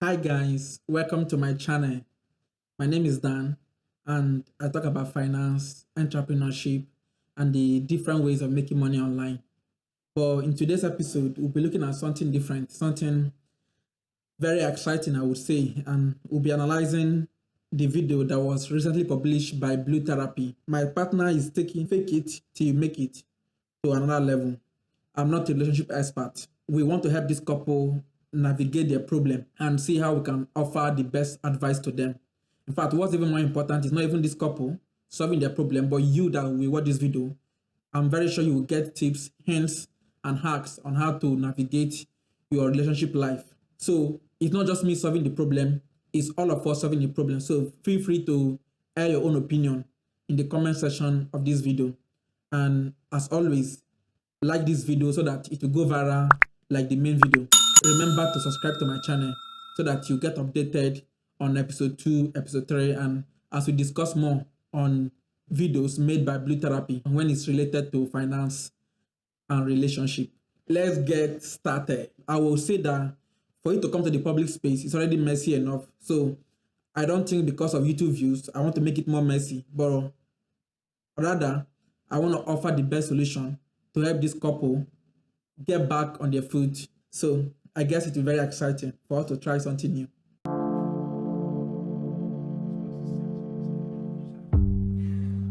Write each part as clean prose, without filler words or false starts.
Hi guys, welcome to my channel. My name is Dan and I talk about finance, entrepreneurship, and the different ways of making money online. But in today's episode, we'll be looking at something different, something very exciting, I would say, and we'll be analyzing the video that was recently published by Blue Therapy. My partner is taking Fake It Till You Make It to another level. I'm not a relationship expert. We want to help this couple navigate their problem and see how we can offer the best advice to them. In fact, what's even more important is not even this couple solving their problem, but you that will watch this video. I'm very sure you will get tips, hints, and hacks on how to navigate your relationship life. So it's not just me solving the problem, it's all of us solving the problem. So feel free to air your own opinion in the comment section of this video. And as always, like this video so that it will go viral like the main video. Remember to subscribe to my channel so that you get updated on episode 2, episode 3, and as we discuss more on videos made by Blue Therapy when it's related to finance and relationship. Let's get started. I will say that for you to come to the public space, it's already messy enough. So I don't think because of YouTube views, I want to make it more messy, but rather, I want to offer the best solution to help this couple get back on their feet. So I guess it will be very exciting for us to try something new.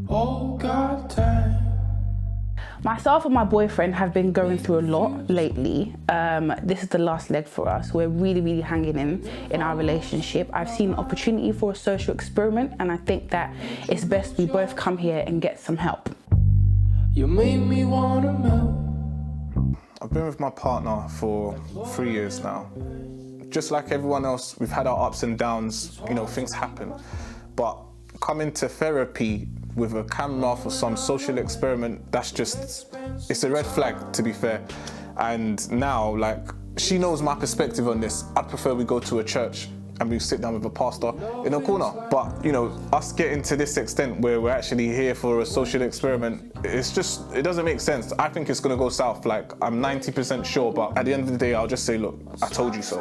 Oh God, time. Myself and my boyfriend have been going through a lot lately. This is the last leg for us. We're really hanging in our relationship. I've seen an opportunity for a social experiment, and I think that it's best we both come here and get some help. You made me wanna melt. I've been with my partner for 3 years now. Just like everyone else, we've had our ups and downs, things happen. But coming to therapy with a camera for some social experiment, it's a red flag, to be fair. And now, she knows my perspective on this. I'd prefer we go to a church and we sit down with a pastor in a corner. But, us getting to this extent where we're actually here for a social experiment, it doesn't make sense. I think it's gonna go south, I'm 90% sure, but at the end of the day, I'll just say, look, I told you so.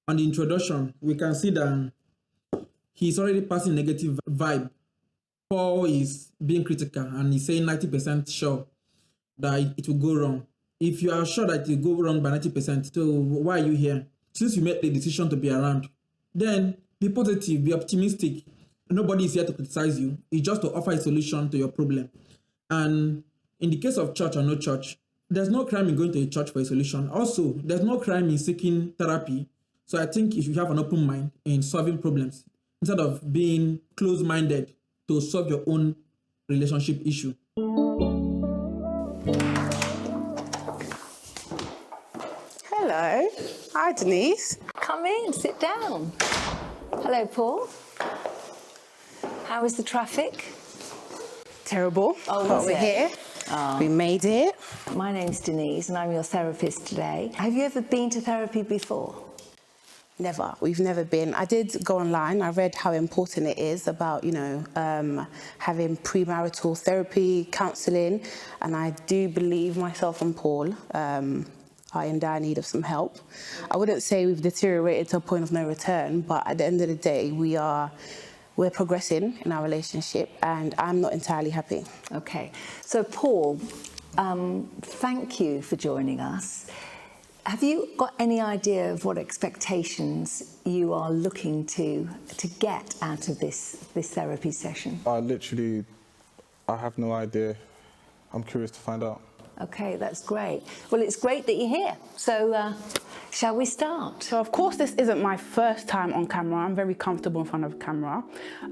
On the introduction, we can see that he's already passing negative vibe. Paul is being critical and he's saying 90% sure that it will go wrong. If you are sure that it will go wrong by 90%, so why are you here? Since you made the decision to be around, then be positive, be optimistic. Nobody is here to criticize you. It's just to offer a solution to your problem. And in the case of church or no church, there's no crime in going to a church for a solution. Also, there's no crime in seeking therapy. So I think you should have an open mind in solving problems instead of being closed-minded to solve your own relationship issue. Hello. Hi, Denise. Come in, sit down. Hello, Paul. How was the traffic? Terrible. Oh, but was we're it? here. Oh. We made it. My name's Denise and I'm your therapist today. Have you ever been to therapy before? Never. We've never been. I did go online. I read how important it is about, having premarital therapy, counselling, and I do believe myself and Paul are in dire need of some help. I wouldn't say we've deteriorated to a point of no return, but at the end of the day, we're progressing in our relationship, and I'm not entirely happy. Okay. So, Paul, thank you for joining us. Have you got any idea of what expectations you are looking to get out of this therapy session? I have no idea. I'm curious to find out. Okay, that's great. Well, it's great that you're here. So, shall we start? So, of course, this isn't my first time on camera. I'm very comfortable in front of a camera.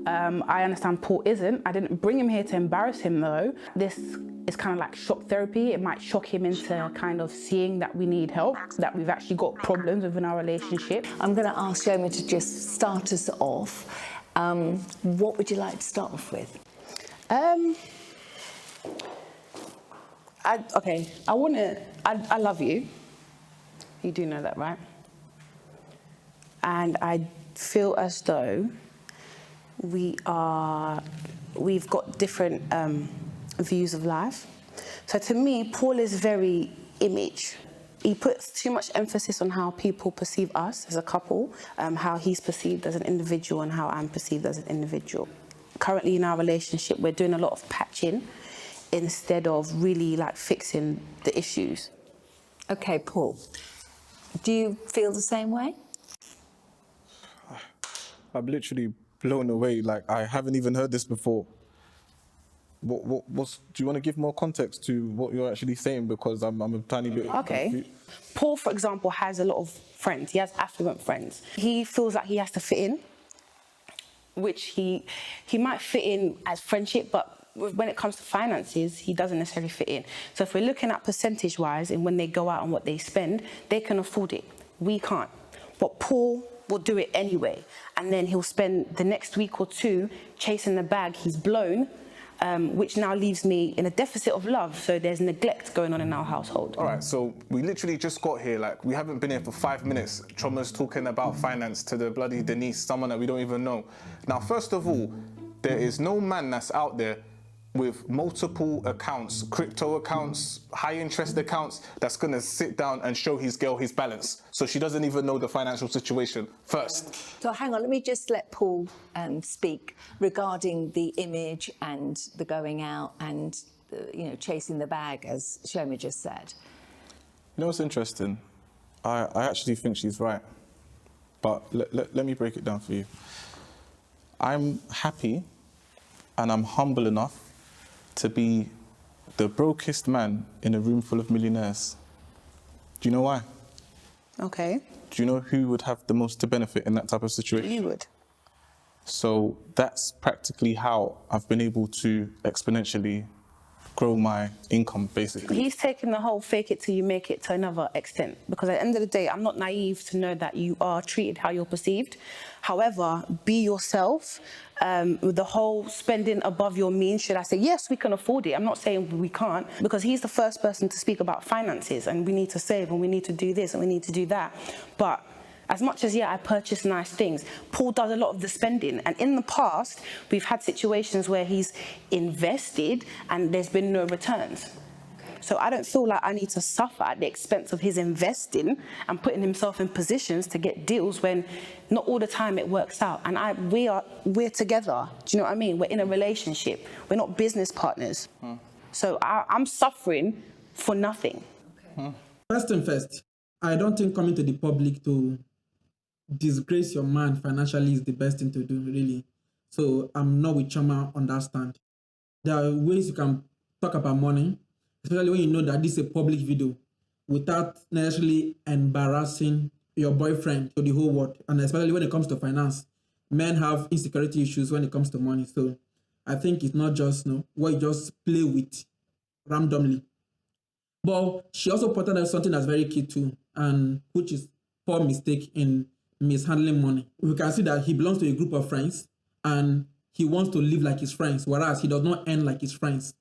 I understand Paul isn't. I didn't bring him here to embarrass him, though. This is kind of like shock therapy. It might shock him into kind of seeing that we need help, that we've actually got problems within our relationship. I'm going to ask CHIOMA to just start us off. What would you like to start off with? I love you. You do know that, right? And I feel as though we've got different views of life. So to me, Paul is very image. He puts too much emphasis on how people perceive us as a couple, how he's perceived as an individual and how I'm perceived as an individual. Currently in our relationship, we're doing a lot of patching instead of really like fixing the issues. Okay, Paul, do you feel the same way? I'm literally blown away. Like, I haven't even heard this before. Do you want to give more context to what you're actually saying? Because I'm a tiny bit Okay. confused. Paul, for example, has a lot of friends. He has affluent friends. He feels like he has to fit in, which he might fit in as friendship, but when it comes to finances, he doesn't necessarily fit in. So if we're looking at percentage-wise and when they go out and what they spend, they can afford it. We can't. But Paul will do it anyway. And then he'll spend the next week or two chasing the bag he's blown, which now leaves me in a deficit of love. So there's neglect going on in our household. All right, so we literally just got here. Like, we haven't been here for 5 minutes. Chioma's talking about finance to the bloody Denise, someone that we don't even know. Now, first of all, there is no man that's out there with multiple accounts, crypto accounts, high interest accounts, that's gonna sit down and show his girl his balance. So she doesn't even know the financial situation first. So hang on, let me just let Paul speak regarding the image and the going out and, chasing the bag, as CHIOMA just said. You know what's interesting? I actually think she's right. But let me break it down for you. I'm happy and I'm humble enough to be the brokest man in a room full of millionaires. Do you know why? Okay. Do you know who would have the most to benefit in that type of situation? You would. So that's practically how I've been able to exponentially grow my income, basically. He's taken the whole fake it till you make it to another extent, because at the end of the day, I'm not naive to know that you are treated how you're perceived. However, be yourself. With the whole spending above your means, should I say, yes, we can afford it. I'm not saying we can't, because he's the first person to speak about finances and we need to save and we need to do this and we need to do that. But as much as, I purchase nice things, Paul does a lot of the spending. And in the past, we've had situations where he's invested and there's been no returns. So I don't feel like I need to suffer at the expense of his investing and putting himself in positions to get deals when not all the time it works out. And we're together. Do you know what I mean? We're in a relationship. We're not business partners. So I'm suffering for nothing. Okay. First and first, I don't think coming to the public to disgrace your man financially is the best thing to do, really. So I'm not with CHIOMA, understand. There are ways you can talk about money, especially when you know that this is a public video, without necessarily embarrassing your boyfriend to the whole world. And especially when it comes to finance, men have insecurity issues when it comes to money. So I think it's not just what you just play with randomly. But she also pointed out something that's very key too, and which is poor mistake in mishandling money. We can see that he belongs to a group of friends and he wants to live like his friends, whereas he does not earn like his friends.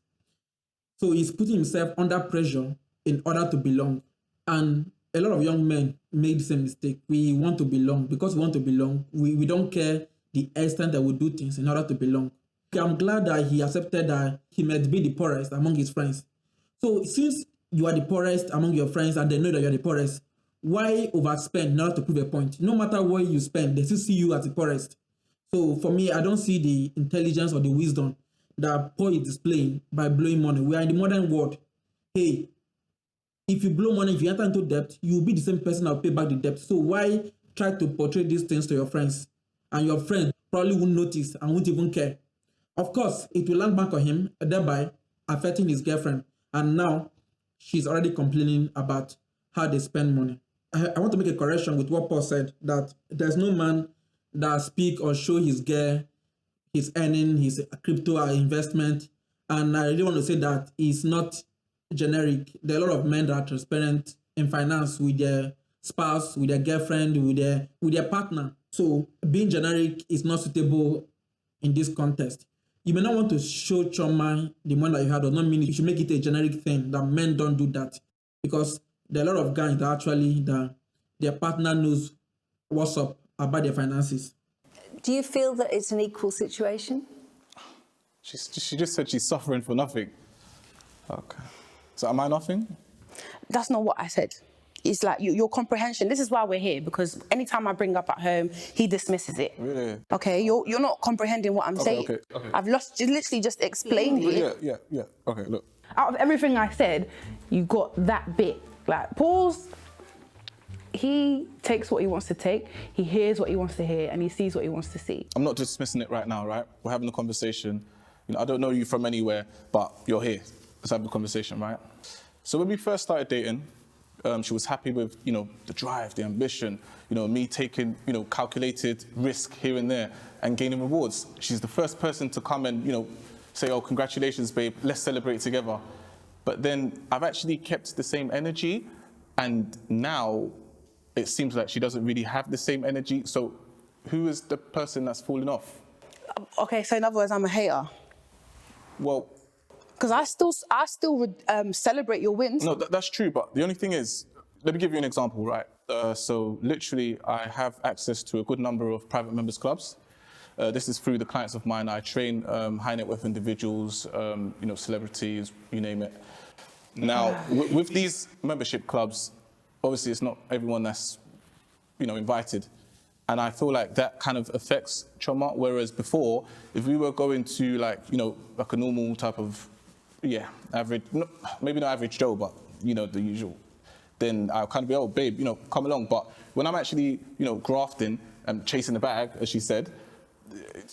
So he's putting himself under pressure in order to belong. And a lot of young men make the same mistake. We want to belong. Because we want to belong, we don't care the extent that we do things in order to belong. I'm glad that he accepted that he might be the poorest among his friends. So since you are the poorest among your friends and they know that you're the poorest, why overspend in order to prove a point? No matter what you spend, they still see you as the poorest. So for me, I don't see the intelligence or the wisdom that Paul is displaying by blowing money. We are in the modern world. Hey, if you blow money, if you enter into debt, you will be the same person that will pay back the debt. So why try to portray these things to your friends? And your friends probably won't notice and won't even care. Of course, it will land back on him, thereby affecting his girlfriend. And now she's already complaining about how they spend money. I want to make a correction with what Paul said, that there's no man that speak or show his girl his earning, his crypto investment. And I really want to say that it's not generic. There are a lot of men that are transparent in finance with their spouse, with their girlfriend, with their partner. So being generic is not suitable in this context. You may not want to show CHIOMA the money that you have, does not mean you should make it a generic thing, that men don't do that. Because there are a lot of guys that actually, their partner knows what's up about their finances. Do you feel that it's an equal situation? She just said she's suffering for nothing. Okay. So am I nothing? That's not what I said. It's like your comprehension. This is why we're here, because anytime I bring up at home, he dismisses it. Really? Okay, you're not comprehending what I'm saying. Okay. I've literally just explained it. Yeah. Okay, look. Out of everything I said, you got that bit. Like, Paul's, he takes what he wants to take, he hears what he wants to hear, and he sees what he wants to see. I'm not dismissing it right now, right? We're having a conversation. You know, I don't know you from anywhere, but you're here. Let's have a conversation, right? So when we first started dating, she was happy with, you know, the drive, the ambition, you know, me taking, you know, calculated risk here and there and gaining rewards. She's the first person to come and, you know, say, oh, congratulations, babe, let's celebrate together. But then I've actually kept the same energy, and now it seems like she doesn't really have the same energy. So who is the person that's falling off? Okay, so in other words, I'm a hater. Well, because I still celebrate your wins. no, that's true. But the only thing is, let me give you an example, right? So literally, I have access to a good number of private members clubs. This is through the clients of mine. I train high net worth individuals, you know, celebrities, you name it. Now, with these membership clubs, obviously it's not everyone that's, you know, invited. And I feel like that kind of affects CHIOMA, whereas before, if we were going to like, you know, like a normal type of, average, maybe not average Joe, but, you know, the usual, then I'll kind of be, oh, babe, you know, come along. But when I'm actually, you know, grafting and chasing the bag, as she said,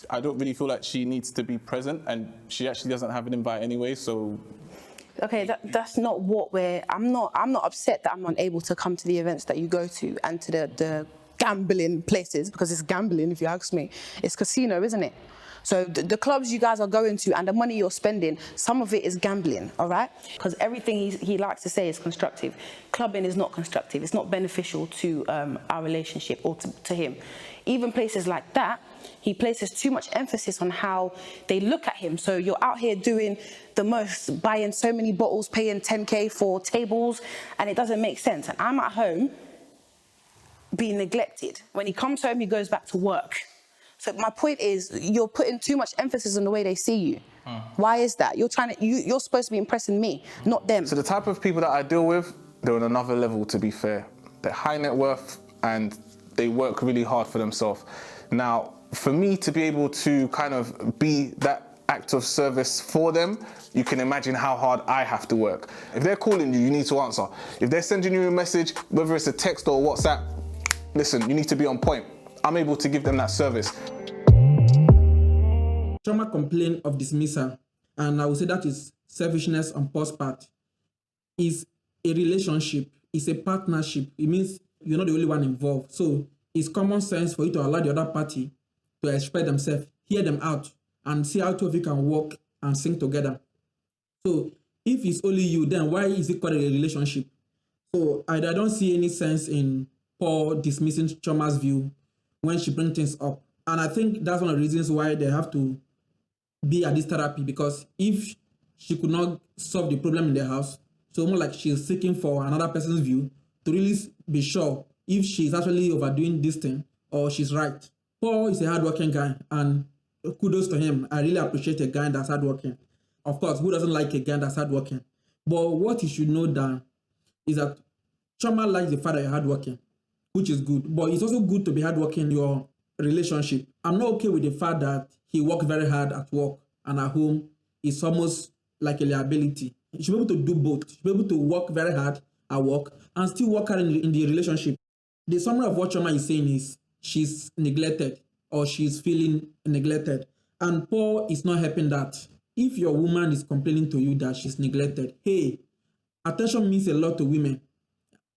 I don't really feel like she needs to be present, and she actually doesn't have an invite anyway, so. Okay, that's not what I'm not upset that I'm unable to come to the events that you go to and to the gambling places, because it's gambling, if you ask me. It's casino, isn't it? So the clubs you guys are going to and the money you're spending, some of it is gambling, all right? Because everything he likes to say is constructive. Clubbing is not constructive. It's not beneficial to our relationship or to him. Even places like that, he places too much emphasis on how they look at him. So you're out here doing the most, buying so many bottles, paying 10K for tables, and it doesn't make sense. And I'm at home being neglected. When he comes home, he goes back to work. So my point is, you're putting too much emphasis on the way they see you. Why is that? You're supposed to be impressing me, not them. So the type of people that I deal with, they're on another level, to be fair. They're high net worth and they work really hard for themselves. Now, for me to be able to kind of be that act of service for them, you can imagine how hard I have to work. If they're calling you, you need to answer. If they're sending you a message, whether it's a text or WhatsApp, listen, you need to be on point. I'm able to give them that service. CHIOMA complained of dismissal, and I would say that is selfishness on Paul's part. It's a relationship, it's a partnership. It means you're not the only one involved. So it's common sense for you to allow the other party to express themselves, hear them out, and see how two of you can work and sing together. So if it's only you, then why is it called a relationship? So I don't see any sense in Paul dismissing CHIOMA's view when she brings things up. And I think that's one of the reasons why they have to be at this therapy, because if she could not solve the problem in the house, so more like she's seeking for another person's view to really be sure if she's actually overdoing this thing or she's right. Paul is a hardworking guy, and kudos to him. I really appreciate a guy that's hardworking. Of course, who doesn't like a guy that's hardworking? But what you should know, Dan, is that CHIOMA likes the fact that you're hardworking, which is good. But it's also good to be hardworking in your relationship. I'm not okay with the fact that he works very hard at work and at home. It's almost like a liability. You should be able to do both. You should be able to work very hard at work and still work hard in the relationship. The summary of what CHIOMA is saying is she's neglected or she's feeling neglected. And Paul is not helping that. If your woman is complaining to you that she's neglected, hey, attention means a lot to women.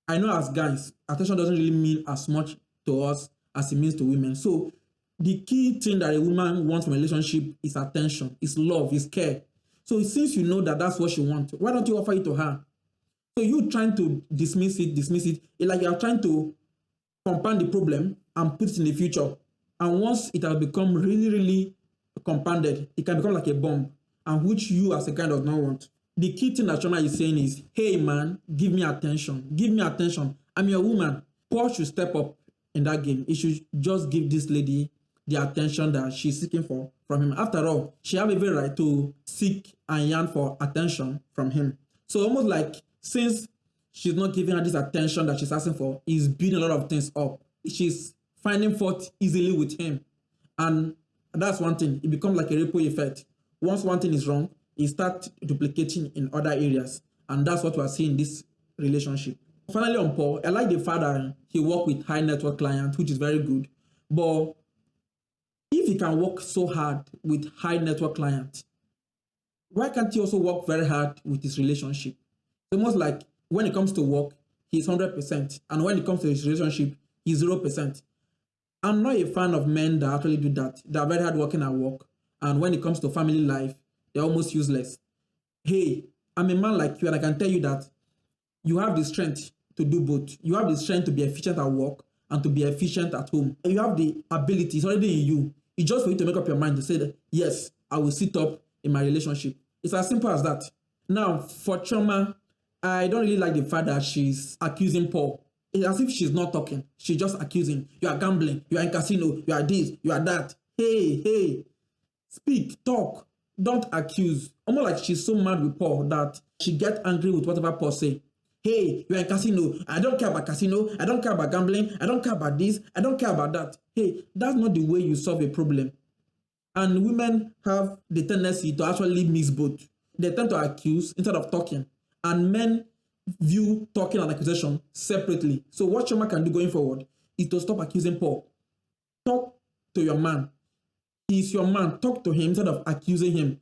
I know as guys, attention doesn't really mean as much to us as it means to women. So the key thing that a woman wants from a relationship is attention, is love, is care. So since you know that that's what she wants, why don't you offer it to her? So you trying to dismiss it, it's like you're trying to compound the problem and put it in the future. And once it has become really, really compounded, it can become like a bomb, and which you as a guy does not want. The key thing that CHIOMA is saying is, hey man, give me attention. Give me attention. I'm your woman. Paul should step up in that game. He should just give this lady the attention that she's seeking for from him. After all, she have every right to seek and yearn for attention from him. So almost like since she's not giving her this attention that she's asking for, he's building a lot of things up. She's finding fault easily with him. And that's one thing. It becomes like a ripple effect. Once one thing is wrong, it starts duplicating in other areas. And that's what we are seeing in this relationship. Finally, on Paul, I like the fact that he worked with high network clients, which is very good. But if he can work so hard with high network clients, why can't he also work very hard with his relationship? It's almost like when it comes to work, he's 100%. And when it comes to his relationship, he's 0%. I'm not a fan of men that actually do that. They're very hard working at work. And when it comes to family life, they're almost useless. Hey, I'm a man like you, and I can tell you that you have the strength to do both. You have the strength to be efficient at work and to be efficient at home. You have the ability, it's already in you. It's just for you to make up your mind to say that, yes, I will sit up in my relationship. It's as simple as that. Now, for Chioma, I don't really like the fact that she's accusing Paul. It's as if she's not talking. She's just accusing. You are gambling. You are in casino. You are this. You are that. Hey. Speak. Talk. Don't accuse. Almost like she's so mad with Paul that she gets angry with whatever Paul say. Hey, you are in casino. I don't care about casino. I don't care about gambling. I don't care about this. I don't care about that. Hey, that's not the way you solve a problem. And women have the tendency to actually mix both. They tend to accuse instead of talking. And men view talking and accusation separately. So what Chioma can do going forward is to stop accusing Paul. Talk to your man. He's your man. Talk to him instead of accusing him.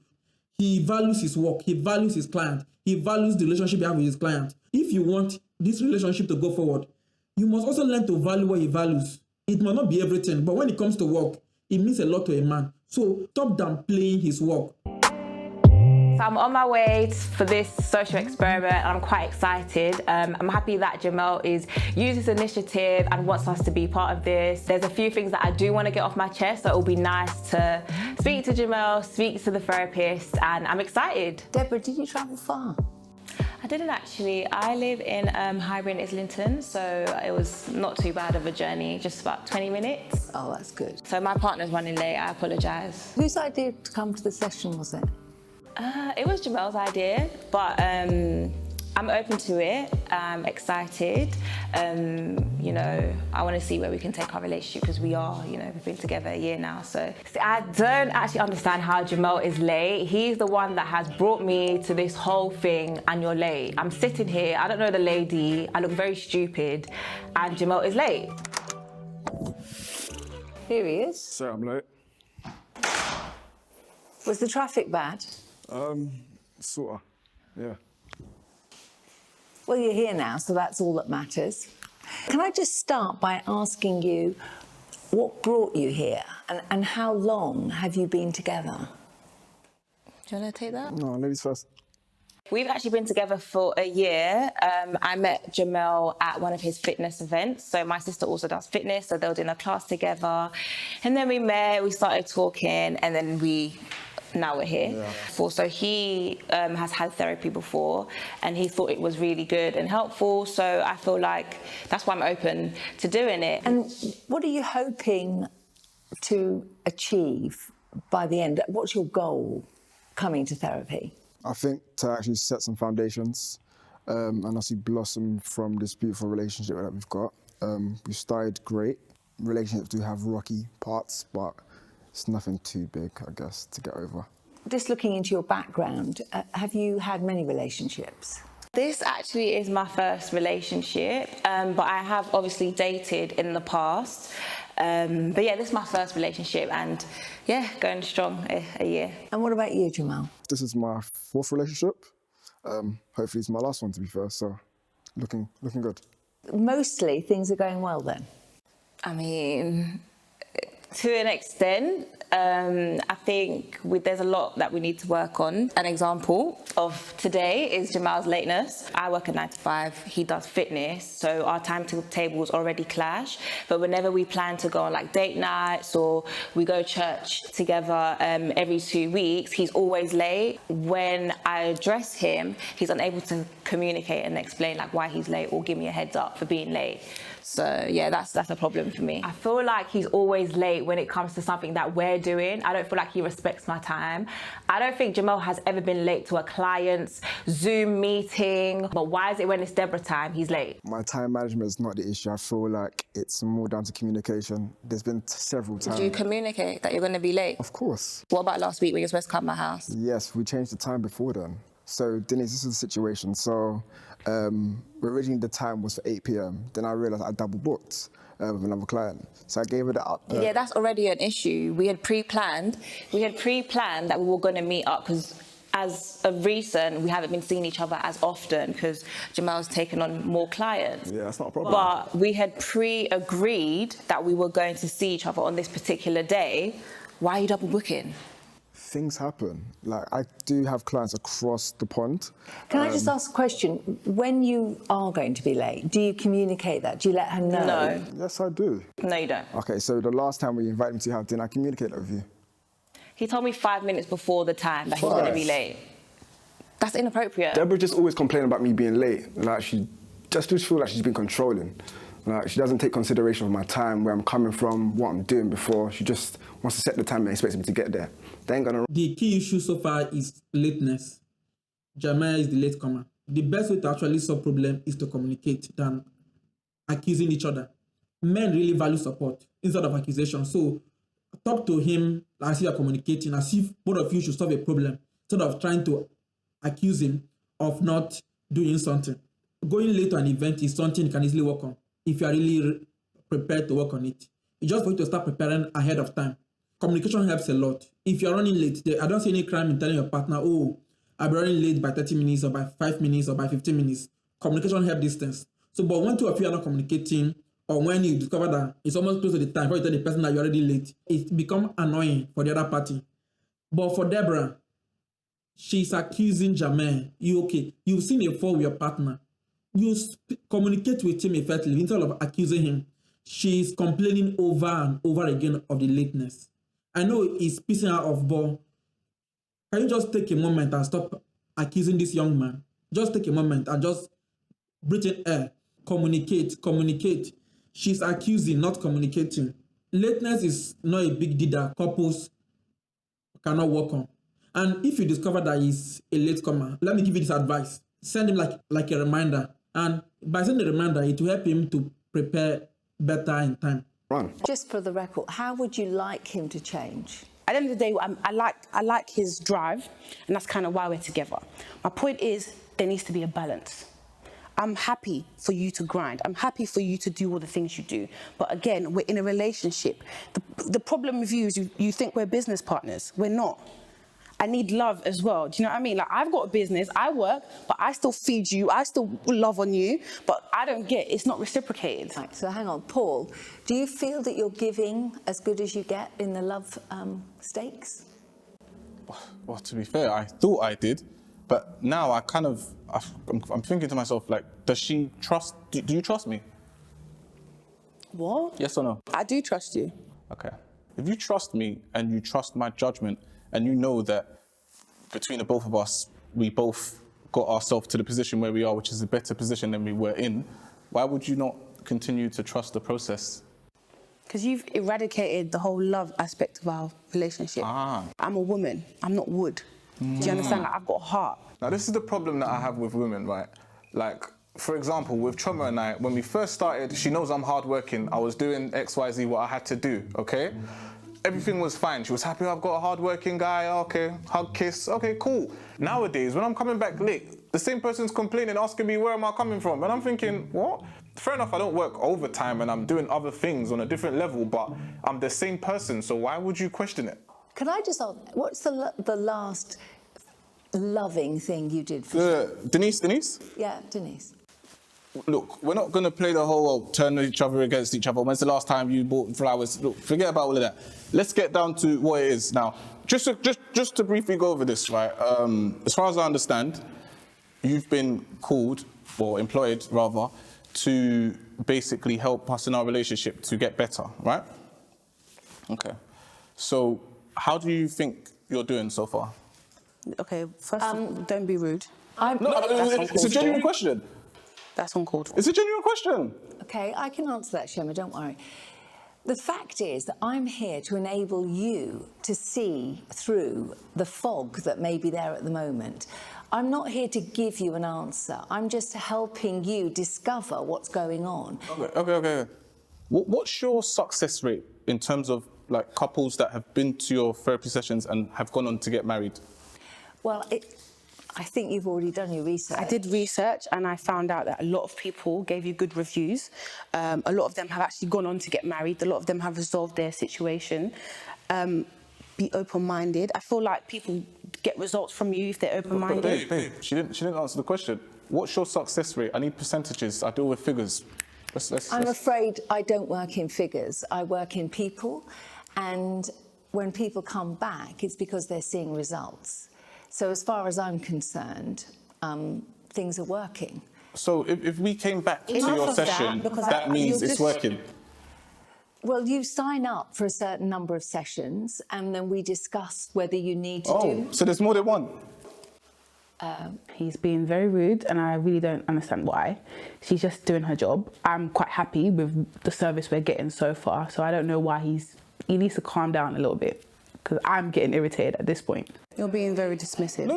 He values his work. He values his client. He values the relationship he has with his client. If you want this relationship to go forward, you must also learn to value what he values. It might not be everything, but when it comes to work, it means a lot to a man. So stop downplaying his work. So I'm on my way for this social experiment and I'm quite excited. I'm happy that Jamel is using this initiative and wants us to be part of this. There's a few things that I do want to get off my chest, so it will be nice to speak to Jamel, speak to the therapist, and I'm excited. Deborah, did you travel far? I didn't actually. I live in Highbury in Islington, so it was not too bad of a journey, just about 20 minutes. Oh, that's good. So my partner's running late, I apologise. Whose idea to come to the session was it? It was Jamel's idea, but I'm open to it. I'm excited. You know, I want to see where we can take our relationship because we are, you know, we've been together a year now. So I don't actually understand how Jamel is late. He's the one that has brought me to this whole thing, and you're late. I'm sitting here, I don't know the lady, I look very stupid, and Jamel is late. Here he is. Sorry, I'm late. Was the traffic bad? Sorta, yeah. Well, you're here now, so that's all that matters. Can I just start by asking you what brought you here and how long have you been together? Do you want to take that? No, ladies first. We've actually been together for a year. I met Jamel at one of his fitness events. So my sister also does fitness, so they were doing a class together. And then we met, we started talking, and then now we're here. Yeah. So he has had therapy before and he thought it was really good and helpful. So I feel like that's why I'm open to doing it. And what are you hoping to achieve by the end? What's your goal coming to therapy? I think to actually set some foundations and obviously blossom from this beautiful relationship that we've got. We started great. Relationships do have rocky parts, but it's nothing too big, I guess, to get over. Just looking into your background, have you had many relationships? This actually is my first relationship, but I have obviously dated in the past. But yeah, this is my first relationship and yeah, going strong a year. And what about you, Jamel? This is my fourth relationship. Hopefully it's my last one, to be fair, so looking good. Mostly things are going well then? I mean, to an extent, I think there's a lot that we need to work on. An example of today is Jamel's lateness. I work a 9 to 5, he does fitness, so our timetables already clash. But whenever we plan to go on like date nights or we go church together every 2 weeks, he's always late. When I address him, he's unable to communicate and explain like why he's late or give me a heads up for being late. So yeah, that's a problem for me. I feel like he's always late when it comes to something that we're doing. I don't feel like he respects my time. I don't think Jamel has ever been late to a client's Zoom meeting, but why is it when it's Deborah time, he's late? My time management is not the issue. I feel like it's more down to communication. There's been several times. Do you communicate that you're going to be late? Of course. What about last week when you were supposed to come to my house? Yes, we changed the time before then. So, Denise, this is the situation. So, originally the time was for 8 p.m. Then I realised I double booked with another client. So I gave her the up. Yeah, that's already an issue. We had pre-planned that we were going to meet up because as of recent, we haven't been seeing each other as often because Jamel's taken on more clients. Yeah, that's not a problem. But we had pre-agreed that we were going to see each other on this particular day. Why are you double booking? Things happen. Like, I do have clients across the pond. Can I just ask a question? When you are going to be late, do you communicate that? Do you let her know? No. Yes, I do. No, you don't. Okay, so the last time we invited me to have dinner, I communicated that with you. He told me 5 minutes before the time that he was going to be late. That's inappropriate. Deborah just always complaining about me being late. Like, she just feel like she's been controlling. Like, she doesn't take consideration of my time, where I'm coming from, what I'm doing before. She just wants to set the time and expects me to get there. They ain't gonna... The key issue so far is lateness. Jamel is the latecomer. The best way to actually solve problem is to communicate than accusing each other. Men really value support instead of accusation. So talk to him as if you're communicating, as if both of you should solve a problem, instead of trying to accuse him of not doing something. Going late to an event is something you can easily work on if you are really prepared to work on it. It's just for you to start preparing ahead of time. Communication helps a lot. If you're running late, I don't see any crime in telling your partner, oh, I'll be running late by 30 minutes or by 5 minutes or by 15 minutes. Communication helps these things. So, but when two of you are not communicating, or when you discover that it's almost close to the time before you tell the person that you're already late, it becomes annoying for the other party. But for Deborah, she's accusing Jamel. You've seen a fall with your partner. You communicate with him effectively instead of accusing him. She's complaining over and over again of the lateness. I know it's pissing her off, but can you just take a moment and stop accusing this young man? Just take a moment and just breathe in air. Communicate. She's accusing, not communicating. Lateness is not a big deal that couples cannot work on. And if you discover that he's a latecomer, let me give you this advice. Send him like a reminder. And by sending a reminder, it will help him to prepare better in time. Run. Just for the record, how would you like him to change? At the end of the day, I like his drive, and that's kind of why we're together. My point is, there needs to be a balance. I'm happy for you to grind. I'm happy for you to do all the things you do. But again, we're in a relationship. The problem with you is you think we're business partners. We're not. I need love as well. Do you know what I mean? Like, I've got a business, I work, but I still feed you, I still love on you, but I don't get, it's not reciprocated. Right, so hang on, Paul, do you feel that you're giving as good as you get in the love stakes? Well, to be fair, I thought I did, but now I'm thinking to myself, like, does she trust, do you trust me? What? Yes or no? I do trust you. Okay. If you trust me and you trust my judgment and you know that between the both of us, we both got ourselves to the position where we are, which is a better position than we were in, why would you not continue to trust the process? Because you've eradicated the whole love aspect of our relationship. I'm a woman, I'm not wood. Do you understand? Like, I've got a heart. Now, this is the problem that I have with women, right? Like, for example, with CHIOMA and I, when we first started, she knows I'm hardworking. I was doing X, Y, Z, what I had to do, okay? Everything was fine. She was happy, I've got a hardworking guy, okay, hug, kiss, okay, cool. Nowadays, when I'm coming back late, the same person's complaining, asking me where am I coming from? And I'm thinking, what? Fair enough, I don't work overtime and I'm doing other things on a different level, but I'm the same person, so why would you question it? Can I just ask, what's the last loving thing you did for Denise? Yeah, Denise. Look, we're not going to play the whole turn each other against each other. When's the last time you bought flowers? Look, forget about all of that. Let's get down to what it is now. Just to briefly go over this, right? As far as I understand, you've been called, or employed rather, to basically help us in our relationship to get better, right? Okay. So how do you think you're doing so far? Okay, first, don't be rude. No, it's a genuine question. That's uncalled for. It's a genuine question. Okay, I can answer that, Chioma, don't worry. The fact is that I'm here to enable you to see through the fog that may be there at the moment. I'm not here to give you an answer. I'm just helping you discover what's going on. Okay. What's your success rate in terms of like couples that have been to your therapy sessions and have gone on to get married? Well, I think you've already done your research. I did research and I found out that a lot of people gave you good reviews. A lot of them have actually gone on to get married. A lot of them have resolved their situation. Be open-minded. I feel like people get results from you if they're open-minded. Babe, she didn't answer the question. What's your success rate? I need percentages. I deal with figures. I'm afraid I don't work in figures. I work in people, and when people come back, it's because they're seeing results. So as far as I'm concerned, things are working. So if we came back to Enough your of that, session, because that means you'll it's just- working. Well, you sign up for a certain number of sessions, and then we discuss whether you need to Oh, so there's more than one. He's being very rude and I really don't understand why. She's just doing her job. I'm quite happy with the service we're getting so far, so I don't know why he needs to calm down a little bit, because I'm getting irritated at this point. You're being very dismissive. No.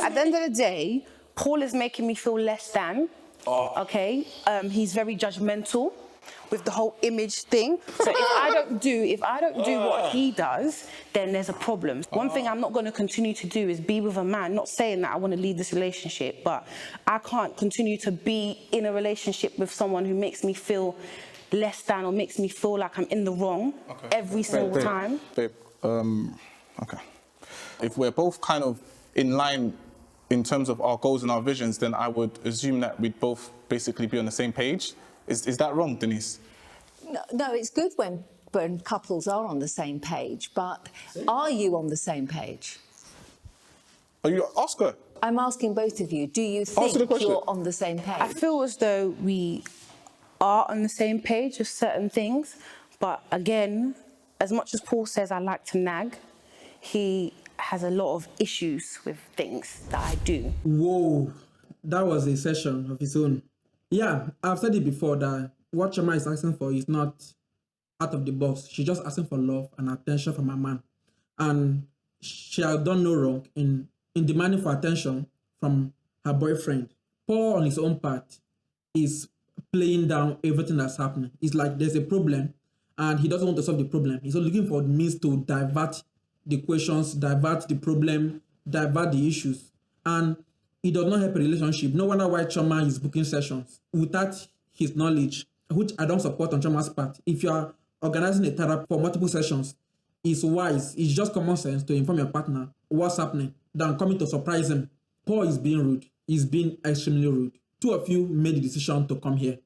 At the end of the day, Paul is making me feel less than. Okay, he's very judgmental with the whole image thing. So if I don't do what he does, then there's a problem. One thing I'm not going to continue to do is be with a man. Not saying that I want to leave this relationship, but I can't continue to be in a relationship with someone who makes me feel less than or makes me feel like I'm in the wrong every single time. Babe, okay. If we're both kind of in line in terms of our goals and our visions, then I would assume that we'd both basically be on the same page. Is that wrong, Denise? No, it's good when couples are on the same page, but are you on the same page? Are you Oscar? I'm asking both of you, do you Answer the think question. you're on the same page? I feel as though we are on the same page with certain things, but again, as much as Paul says I like to nag, he has a lot of issues with things that I do. Whoa, that was a session of his own. Yeah, I've said it before that what Chioma is asking for is not out of the box. She's just asking for love and attention from her man. And she has done no wrong in demanding for attention from her boyfriend. Paul, on his own part, is playing down everything that's happening. It's like there's a problem and he doesn't want to solve the problem. He's looking for means to divert the questions, divert the problem, divert the issues. And it does not help a relationship. No wonder why Chioma is booking sessions without his knowledge, which I don't support on Chioma's part. If you are organizing a therapy for multiple sessions, it's wise, it's just common sense to inform your partner what's happening than coming to surprise him. Paul is being rude. He's being extremely rude. Two of you made the decision to come here.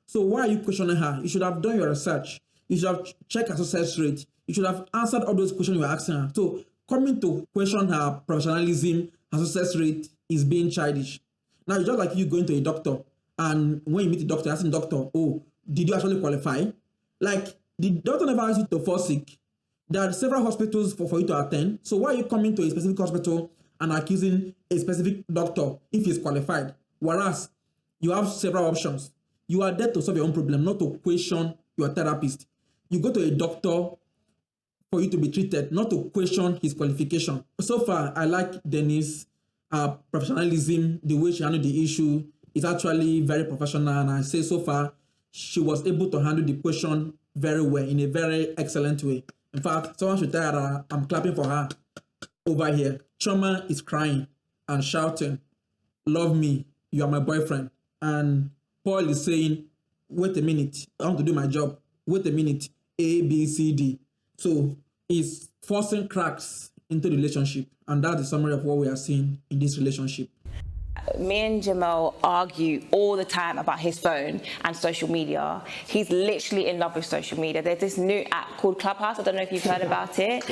So why are you questioning her? You should have done your research. You should have checked her success rate. You should have answered all those questions you were asking her. So coming to question her professionalism, her success rate is being childish. Now, it's just like you going to a doctor, and when you meet the doctor, asking the doctor, oh, did you actually qualify? Like, the doctor never asked you to fall sick. There are several hospitals for you to attend. So why are you coming to a specific hospital and accusing a specific doctor if he's qualified? Whereas you have several options. You are there to solve your own problem, not to question your therapist. You go to a doctor for you to be treated, not to question his qualification. So far, I like Denise. Professionalism, the way she handled the issue is actually very professional, and I say so far she was able to handle the question very well, in a very excellent way. In fact, someone should tell her I'm clapping for her over here. Chioma is crying and shouting, "Love me, you are my boyfriend." And Paul is saying, "Wait a minute, I want to do my job. Wait a minute, A, B, C, D." So it's forcing cracks into the relationship, and that's the summary of what we are seeing in this relationship. Me and Jamel argue all the time about his phone and social media. He's literally in love with social media. There's this new app called Clubhouse. I don't know if you've heard about it.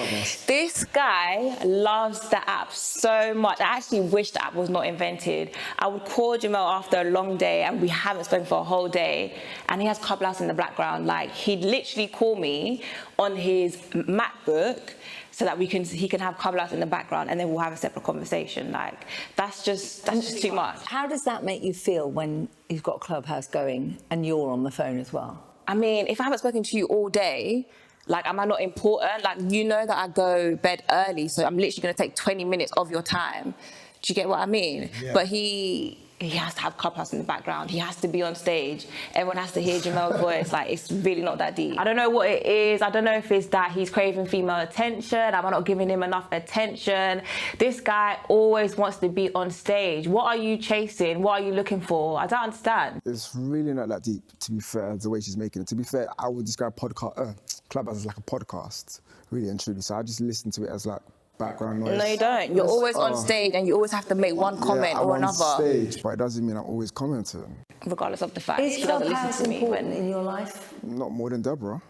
This guy loves the app so much. I actually wish the app was not invented. I would call Jamel after a long day and we haven't spoken for a whole day, and he has Clubhouse in the background. Like, he'd literally call me on his MacBook, so that he can have Clubhouse in the background, and then we'll have a separate conversation. Like, that's just too much. How does that make you feel when you've got Clubhouse going and you're on the phone as well? I mean, if I haven't spoken to you all day, like, am I not important? Like, you know that I go bed early, so I'm literally going to take 20 minutes of your time. Do you get what I mean? Yeah. But he has to have Clubhouse in the background. He has to be on stage. Everyone has to hear Jamel's voice. Like, it's really not that deep. I don't know what it is. I don't know if it's that he's craving female attention. Am I not giving him enough attention? This guy always wants to be on stage. What are you chasing? What are you looking for? I don't understand. It's really not that deep, to be fair, the way she's making it. To be fair, I would describe Clubhouse as like a podcast, really and truly. So I just listen to it as like background noise. No, you don't. You're always on stage, and you always have to make one comment or another. I'm on stage, but it doesn't mean I'm always commenting. Regardless of the fact is he doesn't listen to me. important in your life? Not more than Deborah.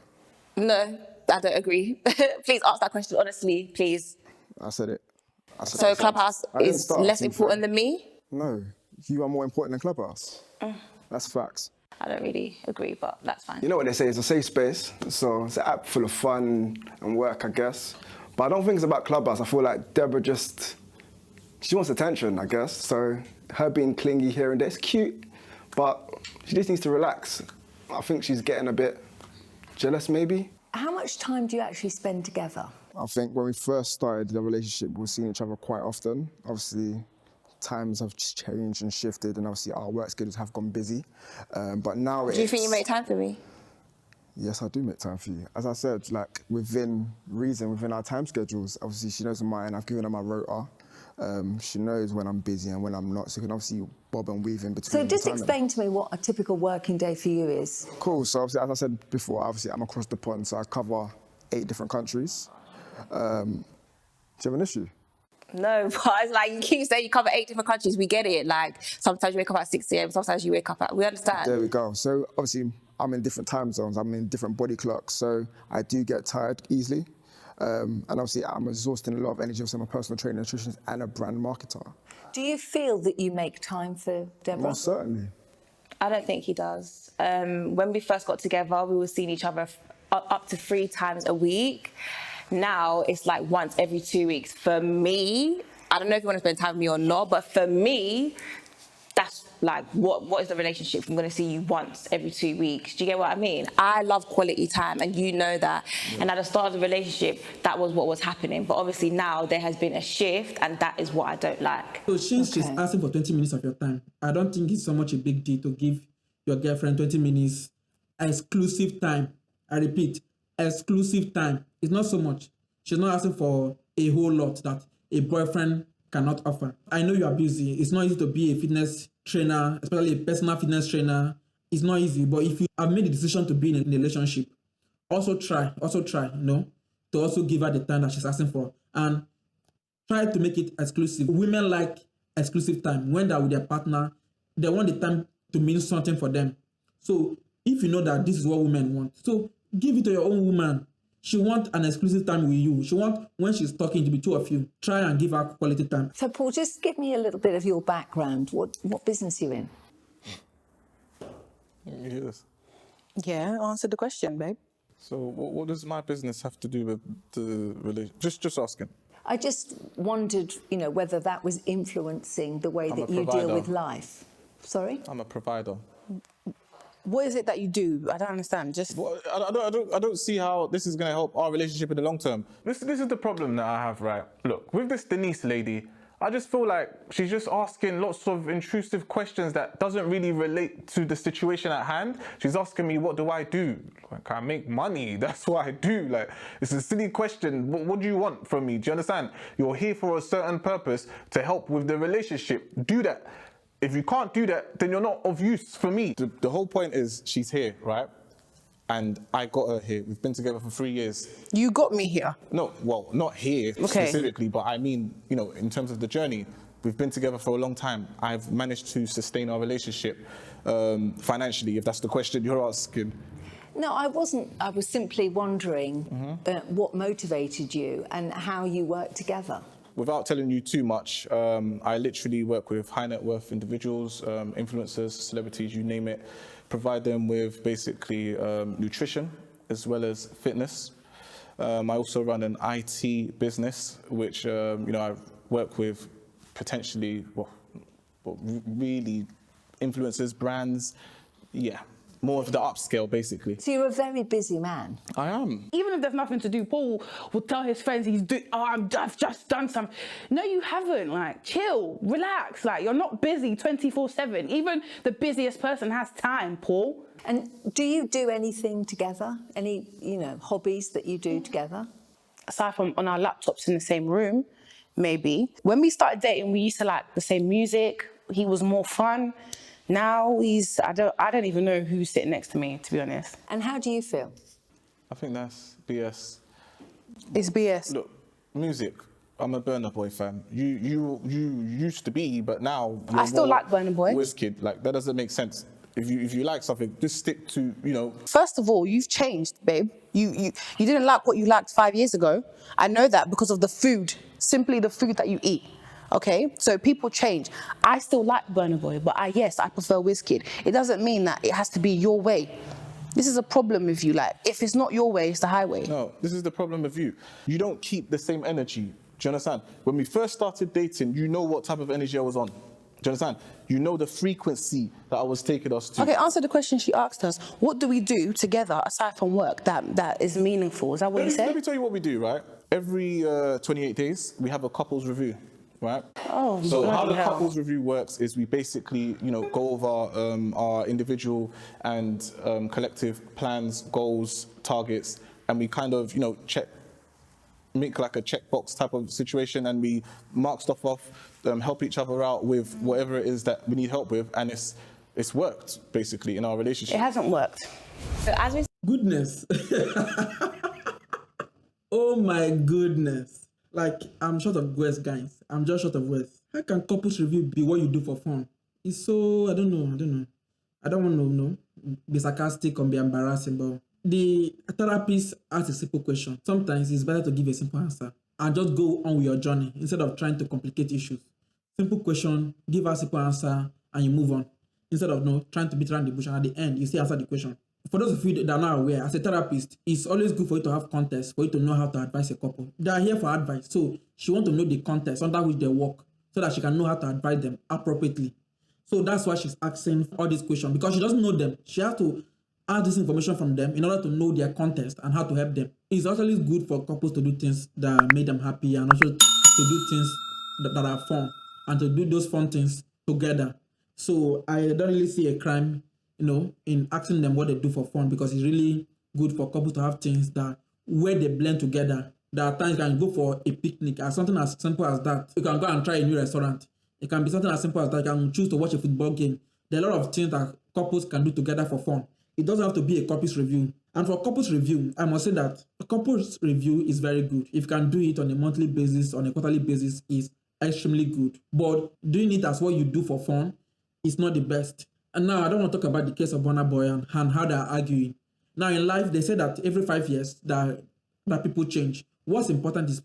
No, I don't agree. Please answer that question honestly, please. I said it. So Clubhouse is less important than me? No, you are more important than Clubhouse. That's facts. I don't really agree, but that's fine. You know what they say, it's a safe space, so it's an app full of fun and work, I guess. But I don't think it's about Clubhouse. I feel like Deborah she wants attention, I guess. So her being clingy here and there, it's cute, but she just needs to relax. I think she's getting a bit jealous, maybe. How much time do you actually spend together? I think when we first started the relationship, we were seeing each other quite often. Obviously, times have changed and shifted, and obviously our work schedules have gone busy. But now Do you think you make time for me? Yes, I do make time for you. As I said, like, within reason, within our time schedules, obviously she knows mine, I've given her my rota. She knows when I'm busy and when I'm not, so you can obviously bob and weave in between. So just explain to me what a typical working day for you is. Cool, so obviously, as I said before, obviously I'm across the pond, so I cover 8 different countries. Do you have an issue? No, but it's like, you keep saying you cover 8 different countries, we get it. Like, sometimes you wake up at 6 a.m, sometimes you wake up at, we understand. There we go. So obviously, I'm in different time zones, I'm in different body clocks, so I do get tired easily. And obviously, I'm exhausting a lot of energy. I'm a personal trainer, nutritionist, and a brand marketer. Do you feel that you make time for Deborah? Most certainly. I don't think he does. When we first got together, we were seeing each other up to 3 times a week. Now it's like once every 2 weeks. For me, I don't know if you want to spend time with me or not, but for me, that's like, what is the relationship? I'm going to see you once every 2 weeks. Do you get what I mean? I love quality time, and you know that. Yeah. And at the start of the relationship, that was what was happening. But obviously now there has been a shift, and that is what I don't like. So since she's asking for 20 minutes of your time, I don't think it's so much a big deal to give your girlfriend 20 minutes exclusive time. I repeat, exclusive time. It's not so much. She's not asking for a whole lot that a boyfriend cannot offer. I know you are busy. It's not easy to be a fitness trainer, especially a personal fitness trainer. It's not easy, but if you have made the decision to be in a relationship, also try, to also give her the time that she's asking for, and try to make it exclusive. Women like exclusive time. When they're with their partner, they want the time to mean something for them. So if you know that this is what women want, so give it to your own woman. She wants an exclusive time with you. She wants, when she's talking, to be 2 of you. Try and give her quality time. So, Paul, just give me a little bit of your background. What business are you in? Yes. Yeah, answer the question, babe. So what does my business have to do with the relationship? Just asking. I just wondered, whether that was influencing the way that you deal with life. Sorry? I'm a provider. What is it that you do? I don't understand. Well, I don't see how this is going to help our relationship in the long term. This is the problem that I have, right? Look, with this Denise lady, I just feel like she's just asking lots of intrusive questions that doesn't really relate to the situation at hand. She's asking me, what do I do? Like, I make money. That's what I do. Like, it's a silly question. What do you want from me? Do you understand? You're here for a certain purpose to help with the relationship. Do that. If you can't do that, then you're not of use for me. The whole point is she's here, right? And I got her here. We've been together for 3 years. You got me here? No, well, not here specifically, but I mean, in terms of the journey, we've been together for a long time. I've managed to sustain our relationship financially, if that's the question you're asking. No, I wasn't. I was simply wondering what motivated you and how you work together. Without telling you too much, I literally work with high net worth individuals, influencers, celebrities, you name it, provide them with basically nutrition as well as fitness. I also run an IT business, which I work with potentially, really influencers, brands, more of the upscale, basically. So you're a very busy man. I am. Even if there's nothing to do, Paul will tell his friends I've just done some. No, you haven't. Like, chill, relax. Like, you're not busy 24/7. Even the busiest person has time, Paul. And do you do anything together? Any, hobbies that you do together? Aside from on our laptops in the same room, maybe. When we started dating, we used to like the same music. He was more fun. Now I don't even know who's sitting next to me, to be honest. And how do you feel? I think that's BS. It's BS. Look, music. I'm a Burna Boy fan. You used to be, but now I still like Burna Boy. Wizkid. Like, that doesn't make sense. If you like something, just stick to, First of all, you've changed, babe. You didn't like what you liked 5 years ago. I know that because of the food, simply the food that you eat. Okay, so people change. I still like Burna Boy, but I prefer Wizkid. It doesn't mean that it has to be your way. This is a problem with you. Like, if it's not your way, it's the highway. No, this is the problem with you. You don't keep the same energy. Do you understand? When we first started dating, you know what type of energy I was on. Do you understand? You know the frequency that I was taking us to. Okay, answer the question she asked us. What do we do together aside from work that is meaningful? Is that what you said? Let me tell you what we do, right? Every 28 days, we have a couples review. Right? Oh, so how the hell. couples review works is we basically, go over our individual and collective plans, goals, targets, and we kind of, make like a checkbox type of situation, and we mark stuff off, help each other out with whatever it is that we need help with, and it's worked basically in our relationship. It hasn't worked. So as we Goodness. Oh my goodness. Like, I'm short of words, guys. I'm just short of words. How can couples review be what you do for fun? It's so, I don't know. I don't want to be sarcastic or be embarrassing, but the therapist asks a simple question. Sometimes it's better to give a simple answer and just go on with your journey instead of trying to complicate issues. Simple question, give a simple answer, and you move on. Instead of trying to beat around the bush, and at the end, you still answer the question. For those of you that are not aware, as a therapist, it's always good for you to have context, for you to know how to advise a couple. They are here for advice, so she wants to know the context under which they work, so that she can know how to advise them appropriately. So that's why she's asking all these questions, because she doesn't know them. She has to ask this information from them in order to know their context and how to help them. It's actually good for couples to do things that make them happy, and also to do things that are fun, and to do those fun things together. So I don't really see a crime in asking them what they do for fun, because it's really good for couples to have things that where they blend together. There are times you can go for a picnic, or something as simple as that. You can go and try a new restaurant. It can be something as simple as that. You can choose to watch a football game. There are a lot of things that couples can do together for fun. It doesn't have to be a couples review. And for couples review, I must say that a couples review is very good. If you can do it on a monthly basis, on a quarterly basis, is extremely good. But doing it as what you do for fun is not the best. And now I don't want to talk about the case of Burna Boy and how they are arguing. Now in life, they say that every 5 years that people change. What's important is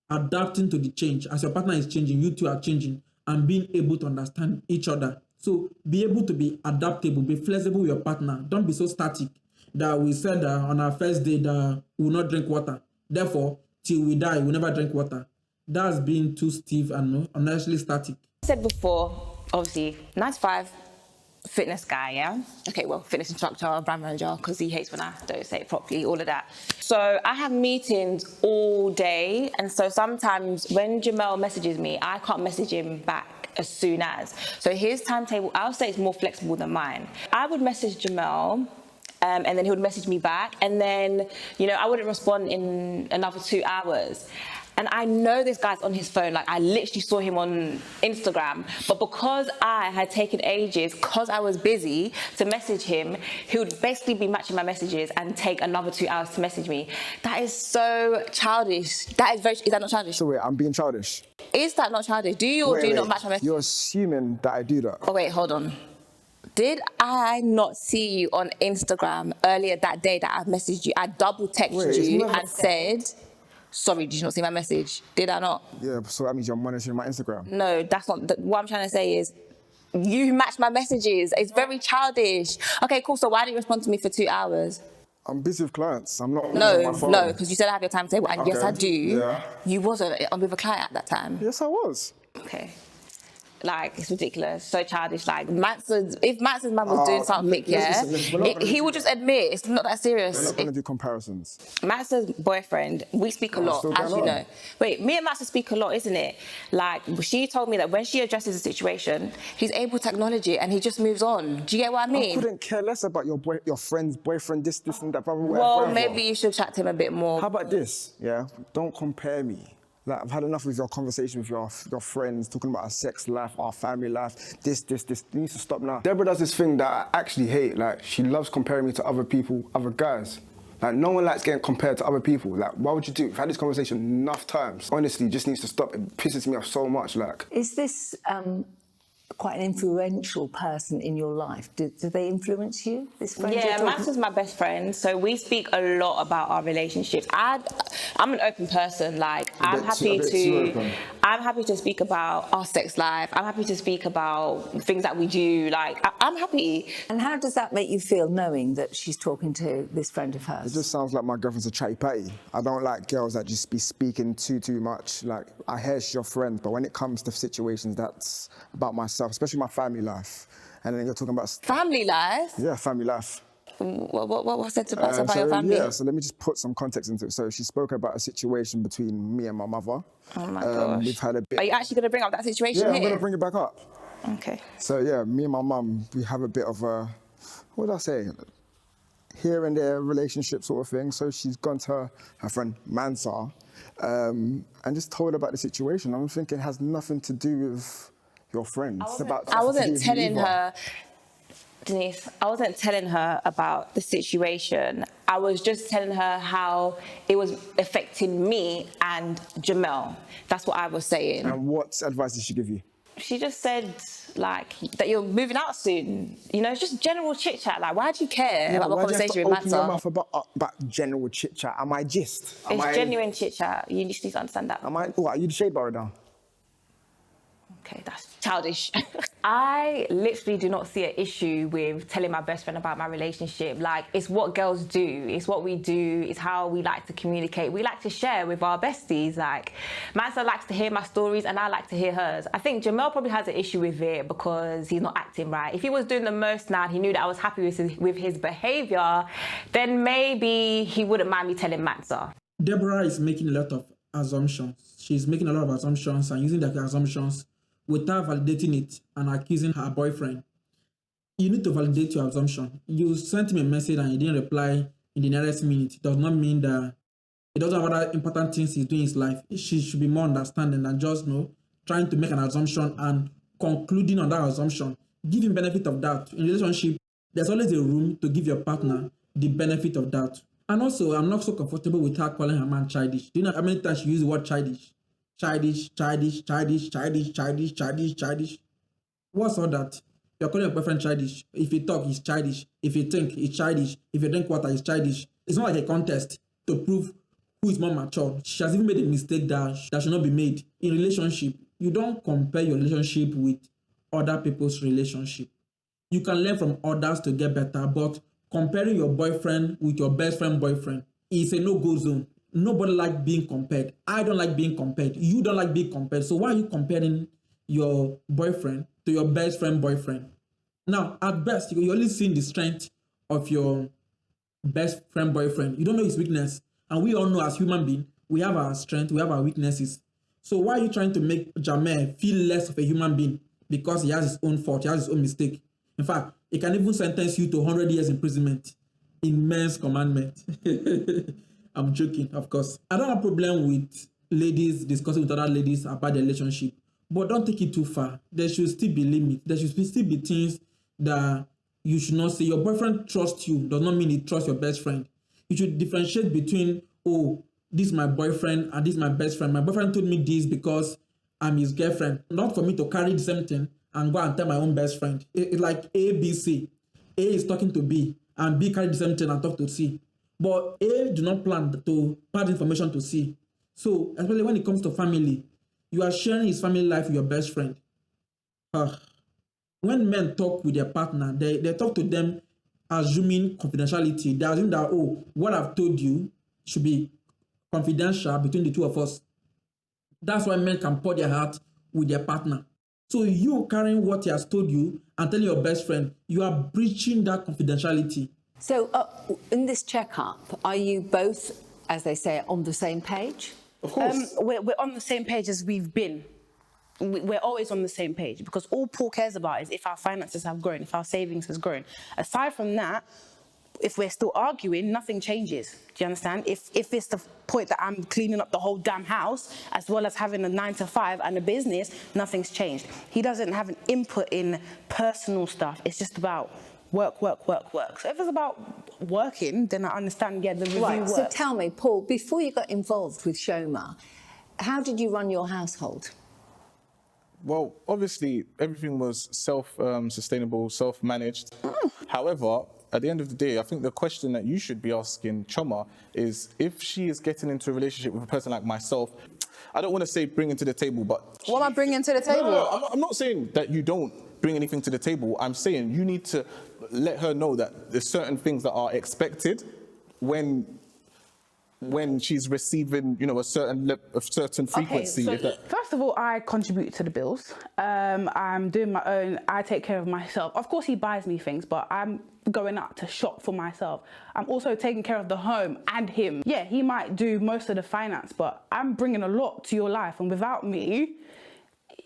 adapting to the change. As your partner is changing, you two are changing, and being able to understand each other. So be able to be adaptable, be flexible with your partner. Don't be so static that we said on our first day that we will not drink water. Therefore, till we die, we'll never drink water. That's being too stiff and unnecessarily static. I said before, obviously, 9 to 5, fitness guy, yeah? Okay, well, fitness instructor, brand manager, because he hates when I don't say it properly, all of that. So I have meetings all day, and so sometimes when Jamel messages me, I can't message him back as soon as. So his timetable, I'll say, it's more flexible than mine. I would message Jamel, and then he would message me back, and then, I wouldn't respond in another 2 hours. And I know this guy's on his phone. Like, I literally saw him on Instagram. But because I had taken ages, because I was busy to message him, he would basically be matching my messages and take another 2 hours to message me. That is so childish. Is that not childish? So wait, I'm being childish. Is that not childish? Do you or do you not match my messages? You're assuming that I do that. Oh, wait, hold on. Did I not see you on Instagram earlier that day that I messaged you? I double texted you and said... Sorry, did you not see my message? Did I not? Yeah, so that means you're monitoring my Instagram. No, that's not... What I'm trying to say is, you match my messages. It's very childish. Okay, cool. So why didn't you respond to me for 2 hours? I'm busy with clients. I'm not always No, on my phone. no, because you said I have your timetable, and yes, Okay. I do. Yeah. You wasn't with a client at that time. Yes, I was. Okay. Like, it's ridiculous, so childish. Like, if Max's man was doing something, he would just admit it's not that We're serious. not going to do comparisons. Max's boyfriend, we speak a lot, still as going you on. know. Wait, me and Max speak a lot, isn't it? Like, she told me that when she addresses a situation, he's able to acknowledge it and he just moves on. Do you get what I mean? I couldn't care less about your friend's boyfriend, this and that, blah, blah, blah, Well, whatever. maybe you should chat to him a bit more. How about this? Yeah, don't compare me. Like, I've had enough with your conversation with your friends, talking about our sex life, our family life, this. It needs to stop now. Deborah does this thing that I actually hate. Like, she loves comparing me to other people, other guys. Like, no one likes getting compared to other people. Like, why would you do it? We've had this conversation enough times. Honestly, it just needs to stop. It pisses me off so much, like. Is this quite an influential person in your life? Do they influence you, this friend? Yeah, Max is my best friend, so we speak a lot about our relationships. I'm an open person. Like, I'm happy to speak about our sex life. I'm happy to speak about things that we do. Like, I'm happy. And how does that make you feel, knowing that she's talking to this friend of hers? It just sounds like my girlfriend's a chatty patty. I don't like girls that just be speaking too much. Like, I hear she's your friend, but when it comes to situations that's about myself, especially my family life, and then you're talking about... Family life? Yeah, family life. What's said about your family? Yeah, so let me just put some context into it. So she spoke about a situation between me and my mother. Oh my gosh. We've had a bit... Are you actually going to bring up that situation Yeah, here? I'm going to bring it back up. Okay. So yeah, me and my mum, we have a bit of a, what would I say, here and there relationship sort of thing. So she's gone to her friend Mansa and just told her about the situation. I'm thinking it has nothing to do with your friend. I wasn't telling her, Denise, I wasn't telling her about the situation. I was just telling her how it was affecting me and Jamel. That's what I was saying. And what advice did she give you? She just said, like, that you're moving out soon. You know, it's just general chit-chat. Like, why do you care about my conversation with Open your Matter? mouth about general chit-chat. Am I gist? It's genuine chit-chat. You just need to understand that. What, are you the shade bar now? Okay, that's childish. I literally do not see an issue with telling my best friend about my relationship. Like, it's what girls do. It's what we do. It's how we like to communicate. We like to share with our besties. Like, Mansa likes to hear my stories and I like to hear hers. I think Jamel probably has an issue with it because he's not acting right. If he was doing the most now and he knew that I was happy with his behaviour, then maybe he wouldn't mind me telling Mansa. Deborah is making a lot of assumptions. She's making a lot of assumptions and using the assumptions without validating it and accusing her boyfriend. You need to validate your assumption. You sent him a message and he didn't reply in the nearest minute. It does not mean that he doesn't have other important things he's doing in his life. She should be more understanding than just trying to make an assumption and concluding on that assumption. Give him benefit of doubt. In a relationship, there's always a room to give your partner the benefit of doubt. And also, I'm not so comfortable with her calling her man childish. Do you know how many times she used the word childish? Childish. What's all that? You're calling your boyfriend childish. If you talk, he's childish. If you think, he's childish. If you drink water, he's childish. It's not like a contest to prove who is more mature. She has even made a mistake that should not be made. In relationship, you don't compare your relationship with other people's relationship. You can learn from others to get better, but comparing your boyfriend with your best friend boyfriend is a no-go zone. Nobody likes being compared. I don't like being compared. You don't like being compared. So why are you comparing your boyfriend to your best friend boyfriend? Now, at best, you're only seeing the strength of your best friend boyfriend. You don't know his weakness. And we all know as human beings, we have our strength, we have our weaknesses. So why are you trying to make Jamel feel less of a human being because he has his own fault, he has his own mistake? In fact, he can even sentence you to 100 years imprisonment in men's commandment. I'm joking, of course. I don't have a problem with ladies discussing with other ladies about their relationship, but don't take it too far. There should still be limits. There should still be things that you should not say. Your boyfriend trusts you does not mean he trusts your best friend. You should differentiate between, oh, this is my boyfriend and this is my best friend. My boyfriend told me this because I'm his girlfriend. Not for me to carry the same thing and go and tell my own best friend. It's like A, B, C. A is talking to B and B carry the same thing and talk to C. But A do not plan to pass information to C. So, especially when it comes to family, you are sharing his family life with your best friend. When men talk with their partner, they talk to them assuming confidentiality. They assume that, oh, what I've told you should be confidential between the two of us. That's why men can pour their heart with their partner. So you carrying what he has told you and telling your best friend, you are breaching that confidentiality. So in this checkup, are you both, as they say, on the same page? Of course. We're on the same page as we've been. We're always on the same page because all Paul cares about is if our finances have grown, if our savings has grown. Aside from that, if we're still arguing, nothing changes. Do you understand? If it's the point that I'm cleaning up the whole damn house, as well as having a 9-to-5 and a business, nothing's changed. He doesn't have an input in personal stuff. It's just about work, work, work, work. So if it's about working, then I understand, yeah, the review works. So tell me, Paul, before you got involved with CHIOMA, how did you run your household? Well, obviously, everything was self-sustainable, self-managed. However, at the end of the day, I think the question that you should be asking CHIOMA is if she is getting into a relationship with a person like myself, I don't want to say bring to the table, but... What am I bringing to the table? No, I'm not saying that you don't bring anything to the table. I'm saying you need to let her know that there's certain things that are expected when she's receiving, you know, a certain frequency. Okay, so first of all, I contribute to the bills. I'm doing my own, I take care of myself. Of course, he buys me things, but I'm going out to shop for myself. I'm also taking care of the home and him. Yeah, he might do most of the finance, but I'm bringing a lot to your life, and without me,